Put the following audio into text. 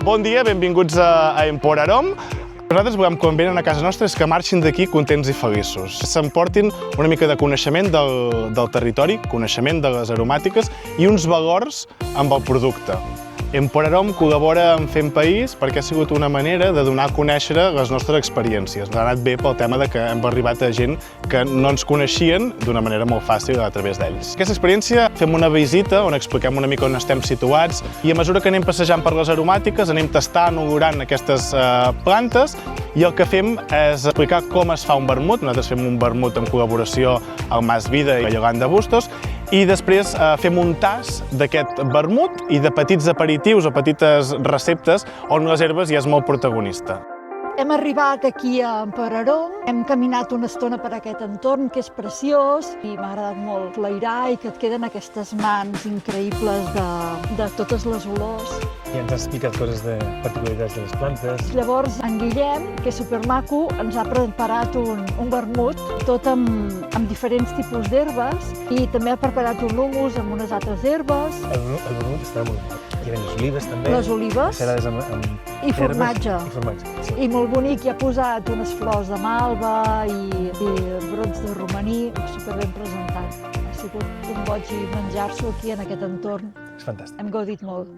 Bon dia, benvinguts a Emporarom. Nosaltres volem, quan venen a casa nostra, és que marxin d'aquí contents i feliços. S'emportin una mica de coneixement del territori, coneixement de les aromàtiques i uns valors amb el producte. Emporarom col·labora amb Fem País perquè ha sigut una manera de donar a conèixer les nostres experiències. Ha anat bé pel tema de que hem arribat a gent que no ens coneixien d'una manera molt fàcil a través d'ells. Aquesta experiència fem una visita on expliquem una mica on estem situats i a mesura que anem passejant per les aromàtiques anem tastant, olorant aquestes plantes i el que fem és explicar com es fa un vermut. Nosaltres fem un vermut en col·laboració al Mas Vida i a Yolanda Bustos i després fem un tast d'aquest vermut i de petits aperitius o petites receptes on les herbes ja és molt protagonista. Hem arribat aquí a Emporarom, hem caminat una estona per aquest entorn que és preciós i m'ha agradat molt flairar i que et queden aquestes mans increïbles de totes les olors. I ens has explicat coses de particularitats de les plantes. Llavors, en Guillem, que és supermaco, ens ha preparat un vermut, tot amb diferents tipus d'herbes i també ha preparat un hummus amb unes altres herbes. El vermut està molt bé. Hi ha les olives també. Les olives. Serades amb I formatge. I formatge, sí. I molt bonic, hi ha posat unes flors de malva i brots de romaní, superben presentat. Ha sigut un goig menjar-s'ho aquí en aquest entorn. És fantàstic. Hem gaudit molt.